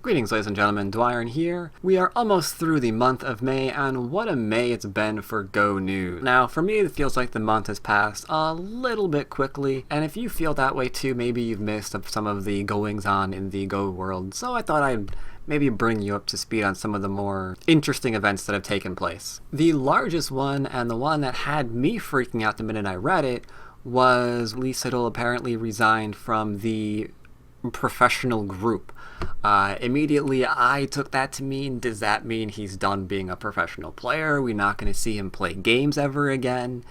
Greetings, ladies and gentlemen, Dwyrin here. We are almost through the month of May, and what a May it's been for Go news. Now, for me, it feels like the month has passed a little bit quickly, and if you feel that way too, maybe you've missed some of the goings-on in the Go world, so I thought I'd maybe bring you up to speed on some of the more interesting events that have taken place. The largest one, and the one that had me freaking out the minute I read it, was Sedol apparently resigned from the professional group. Immediately I took that to mean, does that mean he's done being a professional player? Are we not going to see him play games ever again?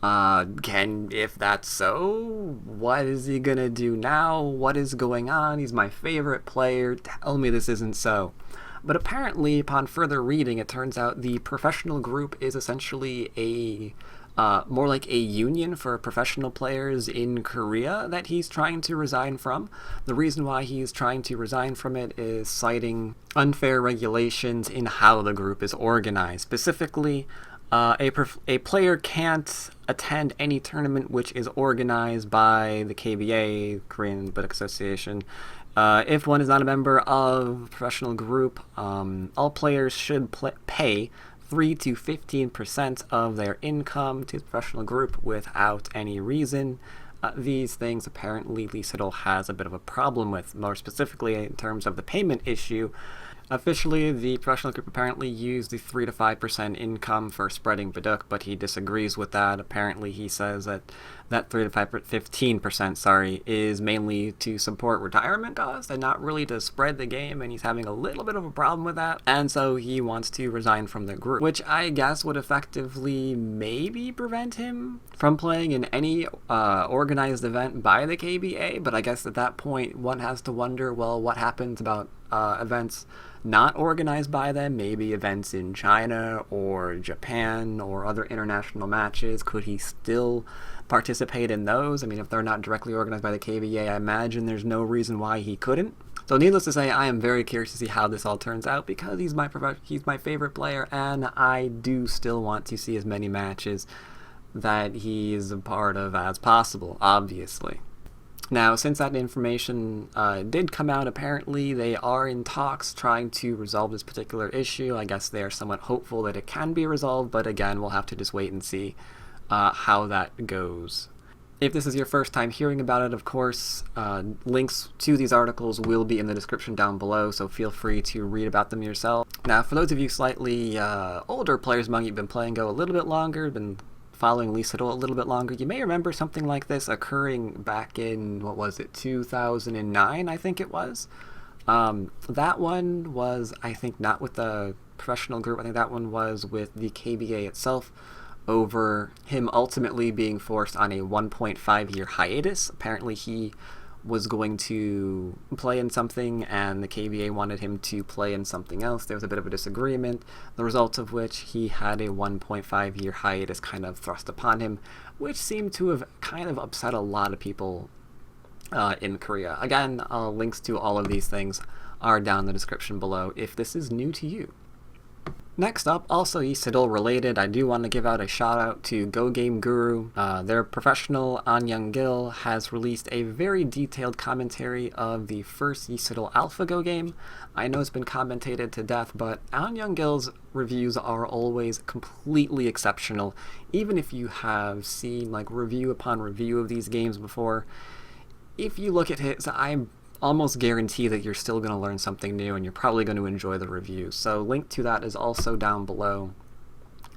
If that's so, what is he going to do now? What is going on? He's my favorite player. Tell me this isn't so. But apparently, upon further reading, it turns out the professional group is essentially more like a union for professional players in Korea that he's trying to resign from. The reason why he's trying to resign from it is citing unfair regulations in how the group is organized. Specifically, a player can't attend any tournament which is organized by the KBA, Korean Athletic Association. If one is not a member of a professional group, all players should pay 3 to 15% of their income to the professional group without any reason. These things apparently Sedol has a bit of a problem with, more specifically in terms of the payment issue. Officially, the professional group apparently used the 3 to 5% income for spreading Baduk, but he disagrees with that. Apparently, he says that 3 to 15%, is mainly to support retirement costs and not really to spread the game, and he's having a little bit of a problem with that. And so he wants to resign from the group, which I guess would effectively maybe prevent him from playing in any organized event by the KBA, but I guess at that point one has to wonder, well, what happens about events not organized by them, maybe events in China or Japan or other international matches? Could he still participate in those? I mean, if they're not directly organized by the KBA, I imagine there's no reason why he couldn't. So needless to say, I am very curious to see how this all turns out, because he's my favorite player, and I do still want to see as many matches that he's a part of as possible, obviously. Now, since that information did come out, apparently they are in talks trying to resolve this particular issue. I guess they are somewhat hopeful that it can be resolved, but again, we'll have to just wait and see how that goes. If this is your first time hearing about it, of course, links to these articles will be in the description down below, so feel free to read about them yourself. Now, for those of you slightly older players among you who've been playing Go a little bit longer, been following Sedol a little bit longer, you may remember something like this occurring back in, 2009, I think it was. That one was, I think, not with the professional group. I think that one was with the KBA itself, over him ultimately being forced on a 1.5-year hiatus. Apparently he was going to play in something, and the KBA wanted him to play in something else. There was a bit of a disagreement, the result of which he had a 1.5-year hiatus kind of thrust upon him, which seemed to have kind of upset a lot of people in Korea. Again, links to all of these things are down in the description below if this is new to you. Next up, also Sedol related, I do want to give out a shout out to Go Game Guru. Their professional on Youngil has released a very detailed commentary of the first Sedol AlphaGo game. I know it's been commentated to death, but on Youngil's reviews are always completely exceptional. Even if you have seen review upon review of these games before, if you look at his, I'm almost guarantee that you're still going to learn something new, and you're probably going to enjoy the review. So link to that is also down below.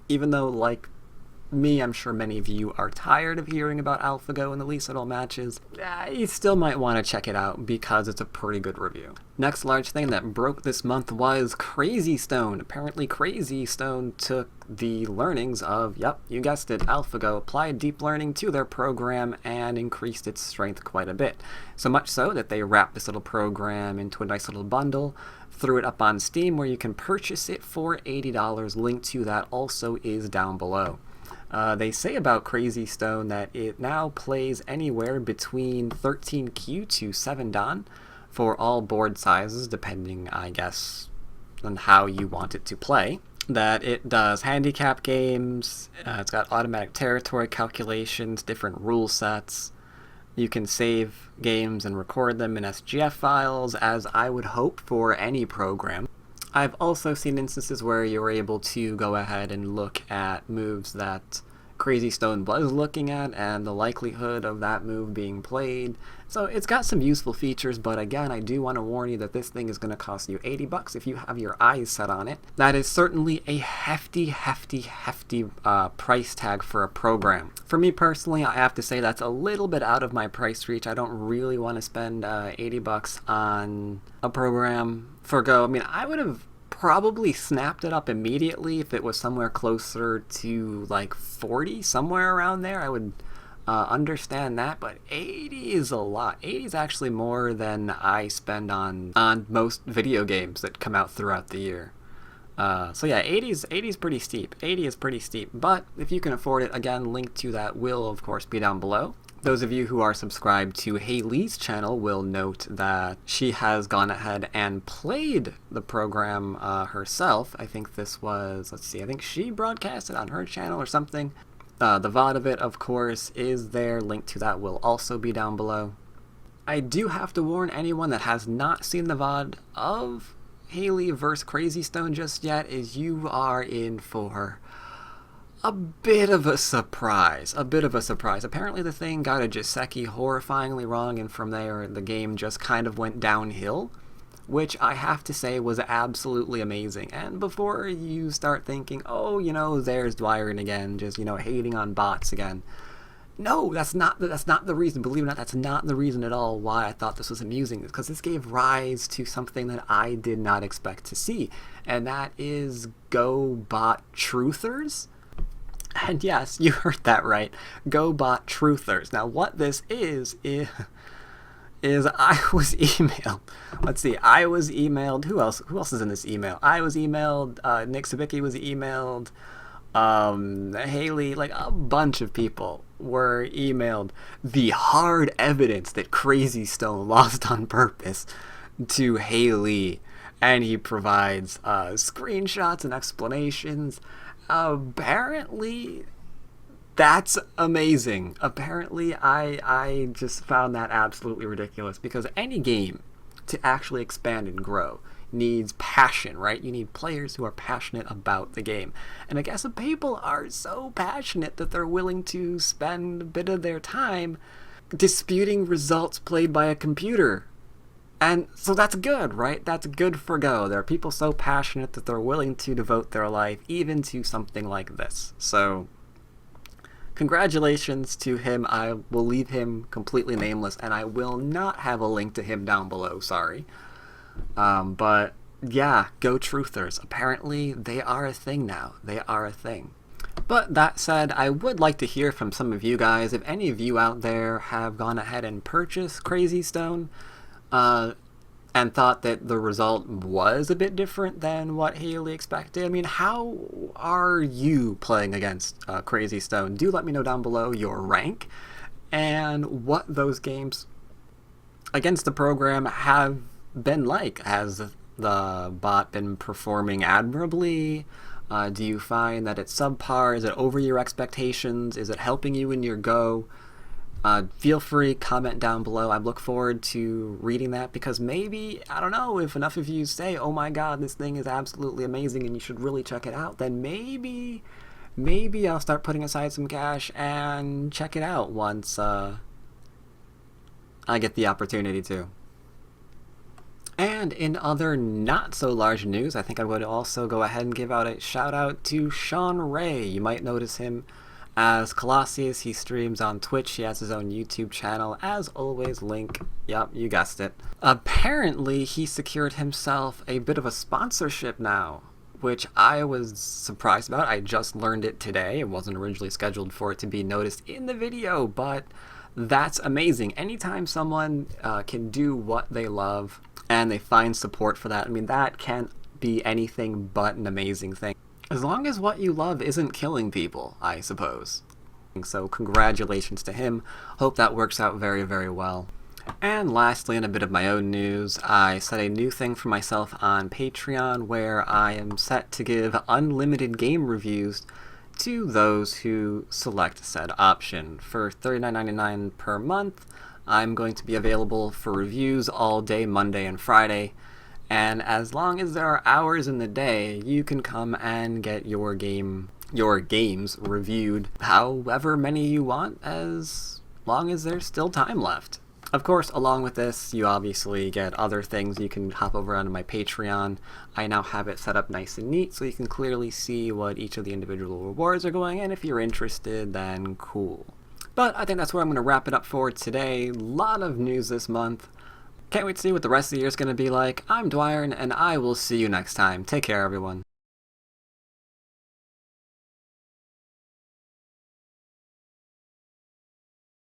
Even though, like me, I'm sure many of you are tired of hearing about AlphaGo and the Sedol matches, you still might want to check it out because it's a pretty good review. Next large thing that broke this month was Crazystone. Apparently Crazystone took the learnings of, yep, you guessed it, AlphaGo, applied deep learning to their program and increased its strength quite a bit. So much so that they wrapped this little program into a nice little bundle, threw it up on Steam where you can purchase it for $80. Link to that also is down below. They say about Crazystone that it now plays anywhere between 13Q to 7 Dan for all board sizes, depending, I guess, on how you want it to play. That it does handicap games, it's got automatic territory calculations, different rule sets, You can save games and record them in SGF files, as I would hope for any program. I've also seen instances where you're able to go ahead and look at moves that Crazystone was looking at and the likelihood of that move being played. So it's got some useful features, but again, I do want to warn you that this thing is going to cost you $80 if you have your eyes set on it. That is certainly a hefty price tag for a program. For me personally, I have to say that's a little bit out of my price reach. I don't really want to spend $80 on a program for Go. I mean, I would have probably snapped it up immediately if it was somewhere closer to like 40, somewhere around there. I would understand that, but 80 is a lot. 80 is actually more than I spend on most video games that come out throughout the year. So yeah, 80 is pretty steep. 80 is pretty steep, but if you can afford it, again, link to that will of course be down below. Those of you who are subscribed to Haylee's channel will note that she has gone ahead and played the program herself. I think this was, let's see, I think she broadcast it on her channel or something. The VOD of it, of course, is there. Link to that will also be down below. I do have to warn anyone that has not seen the VOD of Haylee vs Crazystone just yet, is you are in for a bit of a surprise. Apparently the thing got a Jiseki horrifyingly wrong, and from there the game just kind of went downhill, which I have to say was absolutely amazing. And before you start thinking, oh, you know, there's Dwyrin again, just, you know, hating on bots again. No, that's not the reason. Believe it or not, that's not the reason at all why I thought this was amusing. Because this gave rise to something that I did not expect to see, and that is Go bot truthers. And yes, you heard that right. Go bot truthers. Now, what this is I was emailed. Let's see. I was emailed. Who else is in this email? I was emailed. Nick Sabicki was emailed. Haylee, like a bunch of people were emailed the hard evidence that Crazystone lost on purpose to Haylee, and he provides screenshots and explanations. Apparently that's amazing. Apparently I just found that absolutely ridiculous, because any game to actually expand and grow needs passion, right? You need players who are passionate about the game. And I guess people are so passionate that they're willing to spend a bit of their time disputing results played by a computer. And so that's good, right? That's good for Go. There are people so passionate that they're willing to devote their life even to something like this. So congratulations to him. I will leave him completely nameless, and I will not have a link to him down below, sorry. But yeah, Go truthers. Apparently they are a thing now. They are a thing. But that said, I would like to hear from some of you guys. If any of you out there have gone ahead and purchased Crazystone, and thought that the result was a bit different than what Haylee expected. I mean, how are you playing against Crazystone? Do let me know down below your rank and what those games against the program have been like. Has the bot been performing admirably? Do you find that it's subpar? Is it over your expectations? Is it helping you in your Go? Feel free, comment down below. I look forward to reading that, because maybe, I don't know, if enough of you say, oh my god, this thing is absolutely amazing and you should really check it out, then maybe I'll start putting aside some cash and check it out once I get the opportunity to. And in other not so large news, I think I would also go ahead and give out a shout out to Shawn Ray. You might notice him as Colossus. He streams on Twitch. He has his own YouTube channel. As always, link. Yep, you guessed it. Apparently, he secured himself a bit of a sponsorship now, which I was surprised about. I just learned it today. It wasn't originally scheduled for it to be noticed in the video, but that's amazing. Anytime someone can do what they love and they find support for that, I mean, that can't be anything but an amazing thing. As long as what you love isn't killing people, I suppose. So congratulations to him. Hope that works out very, very well. And lastly, in a bit of my own news, I set a new thing for myself on Patreon where I am set to give unlimited game reviews to those who select said option. For $39.99 per month, I'm going to be available for reviews all day Monday and Friday, and as long as there are hours in the day, you can come and get your games reviewed however many you want, as long as there's still time left. Of course, along with this, you obviously get other things. You can hop over onto my Patreon. I now have it set up nice and neat so you can clearly see what each of the individual rewards are going, and if you're interested, then cool. But I think that's where I'm going to wrap it up for today. A lot of news this month. Can't wait to see what the rest of the year is going to be like. I'm Dwyrin, and I will see you next time. Take care, everyone.